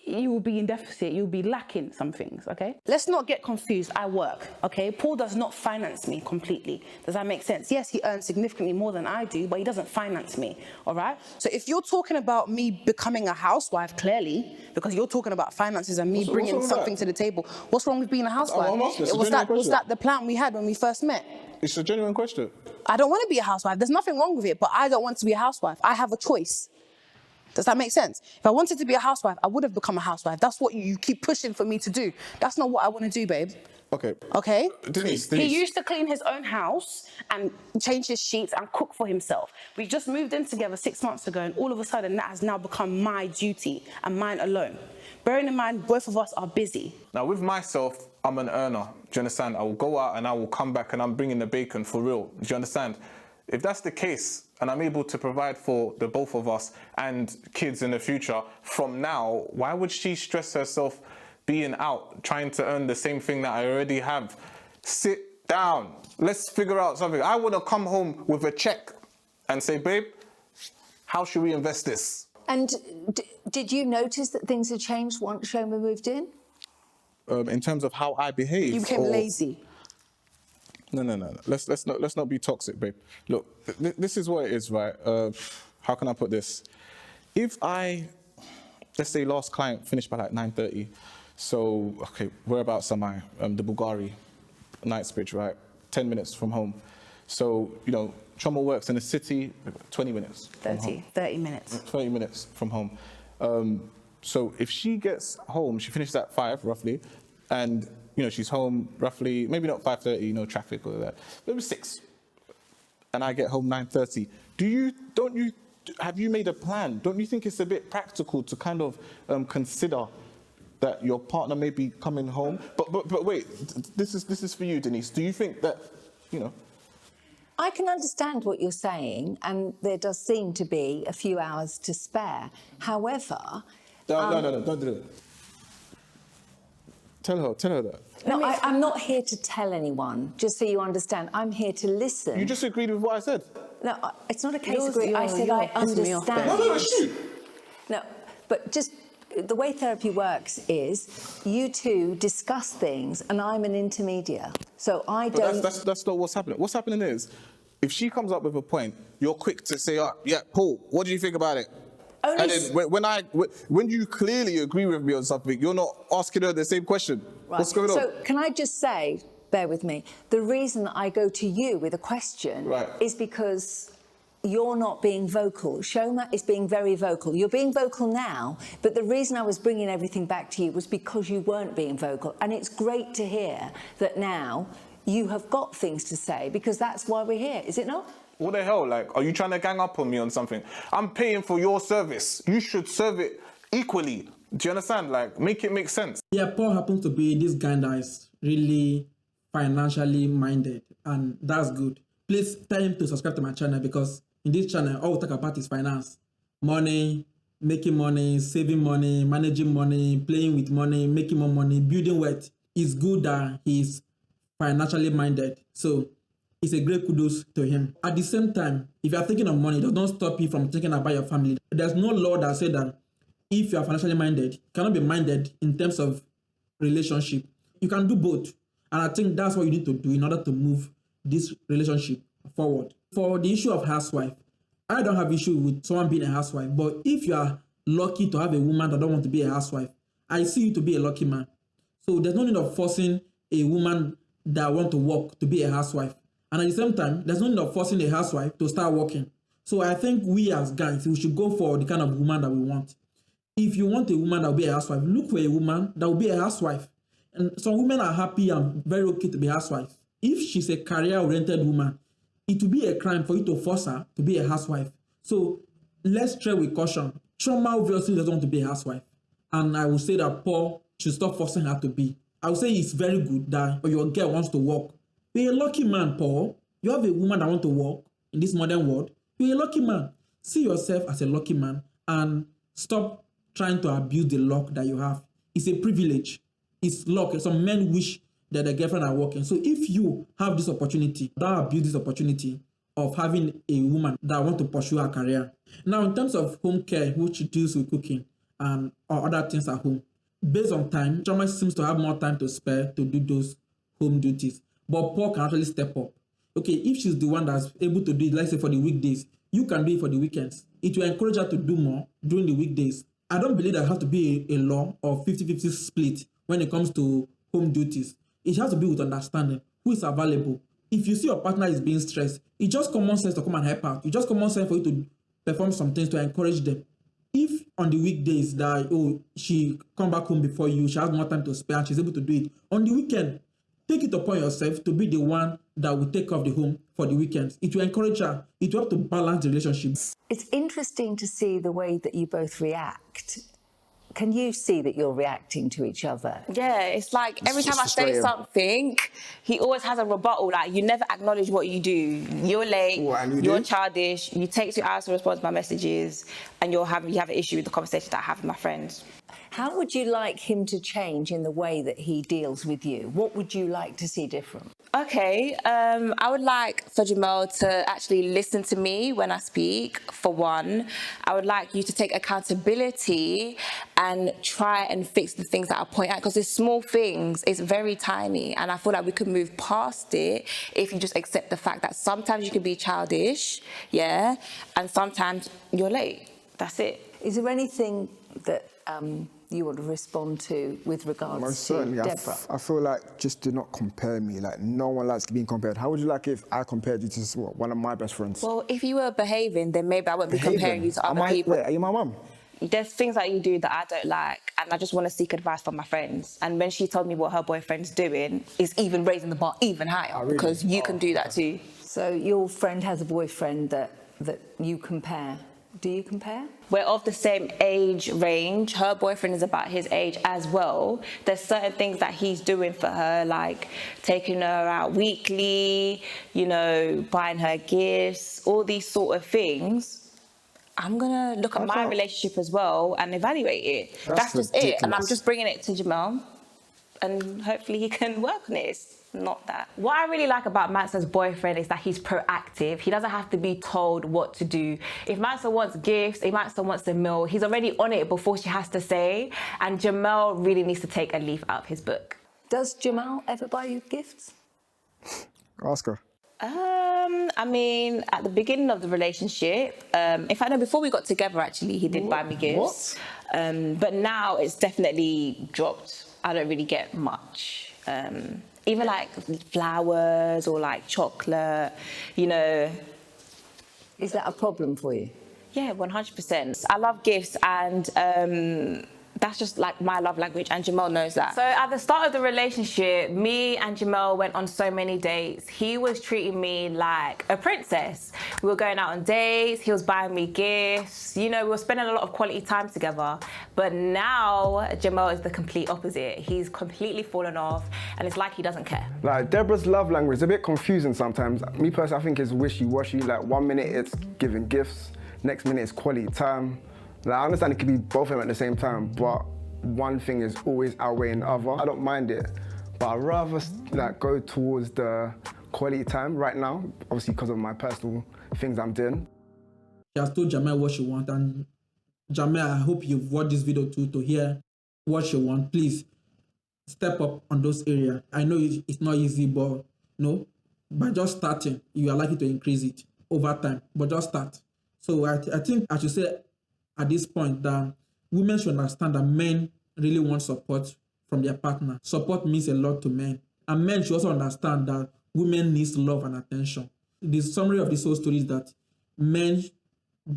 you will be in deficit, you'll be lacking some things, okay? Let's not get confused. I work, okay? Paul does not finance me completely. Does that make sense? Yes, he earns significantly more than I do, but he doesn't finance me, all right? So if you're talking about me becoming a housewife, clearly, because you're talking about finances and me bringing something to the table, what's wrong with being a housewife? Was that the plan we had when we first met? It's a genuine question. I don't want to be a housewife. There's nothing wrong with it, but I don't want to be a housewife. I have a choice. Does that make sense? If I wanted to be a housewife, I would have become a housewife. That's what you keep pushing for me to do. That's not what I want to do, babe. Okay. Okay? Denise. He used to clean his own house and change his sheets and cook for himself. We just moved in together 6 months ago, and all of a sudden that has now become my duty and mine alone. Bearing in mind, both of us are busy. Now, with myself, I'm an earner. Do you understand? I will go out and I will come back and I'm bringing the bacon for real. Do you understand? If that's the case, and I'm able to provide for the both of us and kids in the future, from now, why would she stress herself being out, trying to earn the same thing that I already have? Sit down. Let's figure out something. I want to come home with a check and say, babe, how should we invest this? And did you notice that things had changed once CHIOMA moved in? In terms of how I behave? You became lazy. No. Let's not be toxic, babe. Look, this is what it is, right? How can I put this? If let's say last client finished by like 9:30, so okay, whereabouts am I? The Bulgari, Knightsbridge, right? 10 minutes from home. So you know, CHIOMA works in the city, 20 minutes. 30 minutes. 20 minutes from home. So if she gets home, she finishes at 5 roughly, and you know, she's home roughly, maybe not 5:30, you know, traffic or that, maybe 6. And I get home 9:30. Have you made a plan? Don't you think it's a bit practical to kind of consider that your partner may be coming home? But wait, this is for you, Denise. Do you think that, you know? I can understand what you're saying, and there does seem to be a few hours to spare. However... No, don't do it. Tell her that. No, I'm not here to tell anyone, just so you understand. I'm here to listen. You just agreed with what I said. No, it's not a case of agreeing. I said I understand. No, shoot. No, but just the way therapy works is you two discuss things, and I'm an intermediary. So I don't... That's not what's happening. What's happening is, if she comes up with a point, you're quick to say, yeah, Paul, what do you think about it? And then when you clearly agree with me on something, you're not asking her the same question. Right. What's going on? So can I just say, bear with me, the reason I go to you with a question is because you're not being vocal. CHIOMA is being very vocal. You're being vocal now, but the reason I was bringing everything back to you was because you weren't being vocal. And it's great to hear that now you have got things to say, because that's why we're here, is it not? What the hell? Like, are you trying to gang up on me on something? I'm paying for your service. You should serve it equally. Do you understand? Like, make it make sense. Yeah, Paul happens to be this guy that is really financially minded, and that's good. Please tell him to subscribe to my channel, because in this channel, all we talk about is finance, money, making money, saving money, managing money, playing with money, making more money, building wealth. It's good that he's financially minded. So it's a great kudos to him. At the same time, if you are thinking of money, it does not stop you from thinking about your family. There's no law that says that if you are financially minded, you cannot be minded in terms of relationship. You can do both. And I think that's what you need to do in order to move this relationship forward. For the issue of housewife, I don't have issue with someone being a housewife, but if you are lucky to have a woman that don't want to be a housewife, I see you to be a lucky man. So there's no need of forcing a woman that want to work to be a housewife. And at the same time, there's no need of forcing a housewife to start working. So I think we as guys, we should go for the kind of woman that we want. If you want a woman that will be a housewife, look for a woman that will be a housewife. And some women are happy and very okay to be housewives. If she's a career-oriented woman, it will be a crime for you to force her to be a housewife. So let's tread with caution. CHIOMA obviously doesn't want to be a housewife. And I will say that Paul should stop forcing her to be. I would say it's very good that your girl wants to work. You're a lucky man, Paul. You have a woman that wants to work in this modern world. You're a lucky man. See yourself as a lucky man and stop trying to abuse the luck that you have. It's a privilege. It's luck. Some men wish that their girlfriend are working. So if you have this opportunity, don't abuse this opportunity of having a woman that want to pursue her career. Now, in terms of home care, which deals with cooking and or other things at home, based on time, CHIOMA seems to have more time to spare to do those home duties. But Paul can actually step up. Okay, if she's the one that's able to do it, let's say for the weekdays, you can do it for the weekends. It will encourage her to do more during the weekdays. I don't believe there has to be a law of 50-50 split when it comes to home duties. It has to be with understanding who is available. If you see your partner is being stressed, it's just common sense to come and help out. It's just common sense for you to perform some things to encourage them. If on the weekdays that, she come back home before you, she has more time to spare and she's able to do it, on the weekend, take it upon yourself to be the one that will take care of the home for the weekends. It will encourage her. It will help to balance the relationship. It's interesting to see the way that you both react. Can you see that you're reacting to each other? Yeah, it's like every time I say something, he always has a rebuttal. Like, you never acknowledge what you do. You're late, you're childish, you take 2 hours to respond to my messages, and you have an issue with the conversation that I have with my friends. How would you like him to change in the way that he deals with you? What would you like to see different? Okay, I would like for Jamel to actually listen to me when I speak, for one. I would like you to take accountability and try and fix the things that I point out, because it's small things, it's very tiny, and I feel like we could move past it if you just accept the fact that sometimes you can be childish, yeah, and sometimes you're late. That's it. Is there anything that you would respond to with regards Most to certainly. Deborah? I feel like just do not compare me. Like, no one likes being compared. How would you like if I compared you to one of my best friends? Well, if you were behaving, then maybe I wouldn't be comparing you to other people. Wait, are you my mum? There's things that you do that I don't like, and I just want to seek advice from my friends. And when she told me what her boyfriend's doing, it's even raising the bar even higher, because you can do that too. So your friend has a boyfriend that you compare. Do you compare? We're of the same age range. Her boyfriend is about his age as well. There's certain things that he's doing for her, like taking her out weekly, buying her gifts, all these sort of things. I'm gonna look at my relationship as well and evaluate it. That's just it. And I'm just bringing it to Jamel, and hopefully he can work on it. It's not that. What I really like about Mansa's boyfriend is that he's proactive. He doesn't have to be told what to do. If Mansa wants gifts, if Mansa wants a meal, he's already on it before she has to say. And Jamel really needs to take a leaf out of his book. Does Jamel ever buy you gifts? Ask her. I mean, at the beginning of the relationship, in fact, no, before we got together, actually, he did buy me gifts. But now it's definitely dropped. I don't really get much. Even like flowers or like chocolate, Is that a problem for you? Yeah, 100%. I love gifts, and That's just like my love language, and Jamel knows that. So at the start of the relationship, me and Jamel went on so many dates. He was treating me like a princess. We were going out on dates, he was buying me gifts, you know, we were spending a lot of quality time together. But now Jamel is the complete opposite. He's completely fallen off, and it's like he doesn't care. Like, Deborah's love language is a bit confusing sometimes. Me personally, I think it's wishy-washy. Like, 1 minute it's giving gifts, next minute it's quality time. Like, I understand it could be both of them at the same time, but one thing is always outweighing the other. I don't mind it, but I'd rather like go towards the quality time right now, obviously because of my personal things I'm doing. She has told Jamel what she wants, and Jamel, I hope you've watched this video too to hear what she wants. Please step up on those areas. I know it's not easy, but no, by just starting, you are likely to increase it over time, but just start. So I think I should say at this point that women should understand that men really want support from their partner. Support means a lot to men. And men should also understand that women need love and attention. The summary of this whole story is that men,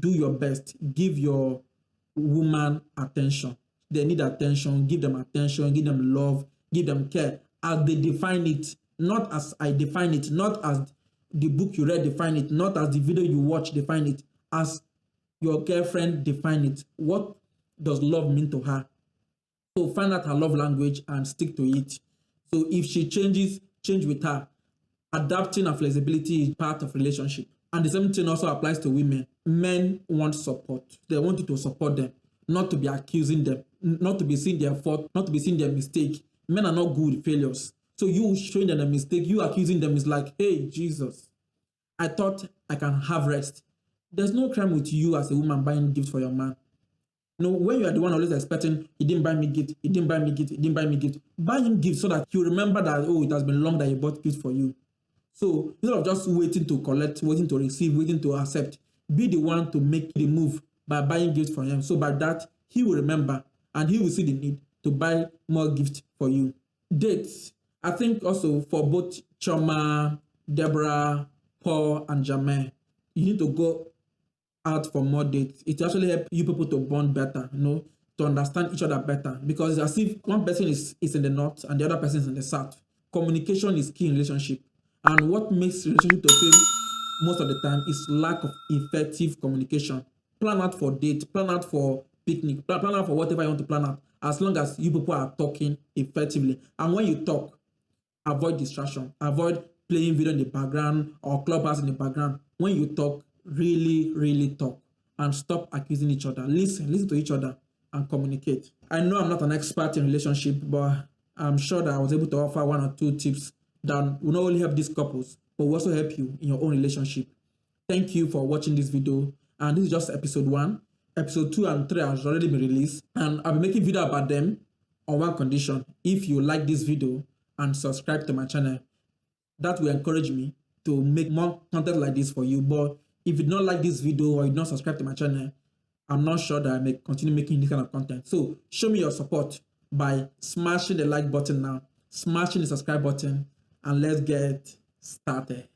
do your best. Give your woman attention. They need attention. Give them attention. Give them love. Give them care. As they define it, not as I define it, not as the book you read define it, not as the video you watch define it, as your girlfriend define it. What does love mean to her? So find out her love language and stick to it. So if she changes, change with her. Adapting and flexibility is part of relationship. And the same thing also applies to women. Men want support. They want you to support them, not to be accusing them, not to be seeing their fault, not to be seeing their mistake. Men are not good failures. So you showing them a mistake, you accusing them is like, hey, Jesus, I thought I can have rest. There's no crime with you as a woman buying gifts for your man. You know, when you are the one always expecting, he didn't buy me gift, he didn't buy me gift, he didn't buy me gift, buy him gifts so that you remember that, oh, it has been long that he bought gifts for you. So instead of just waiting to collect, waiting to receive, waiting to accept, be the one to make the move by buying gifts for him. So by that, he will remember and he will see the need to buy more gifts for you. Dates. I think also for both CHIOMA, Deborah, Paul, and Jamel, you need to go out for more dates. It actually helps you people to bond better, you know, to understand each other better. Because it's as if one person is in the north and the other person is in the south. Communication is key in relationship. And what makes relationship to fail most of the time is lack of effective communication. Plan out for date, plan out for picnic, plan out for whatever you want to plan out, as long as you people are talking effectively. And when you talk, avoid distraction, avoid playing video in the background or clubhouse in the background. When you talk, really, really talk and stop accusing each other. Listen to each other and communicate. I know I'm not an expert in relationship, but I'm sure that I was able to offer 1 or 2 tips that will not only help these couples, but will also help you in your own relationship. Thank you for watching this video. And this is just episode 1. Episode 2 and 3 has already been released. And I'll be making video about them on one condition. If you like this video and subscribe to my channel, that will encourage me to make more content like this for you. But if you don't like this video or you don't subscribe to my channel, I'm not sure that I may continue making this kind of content. So show me your support by smashing the like button now, smashing the subscribe button, and let's get started.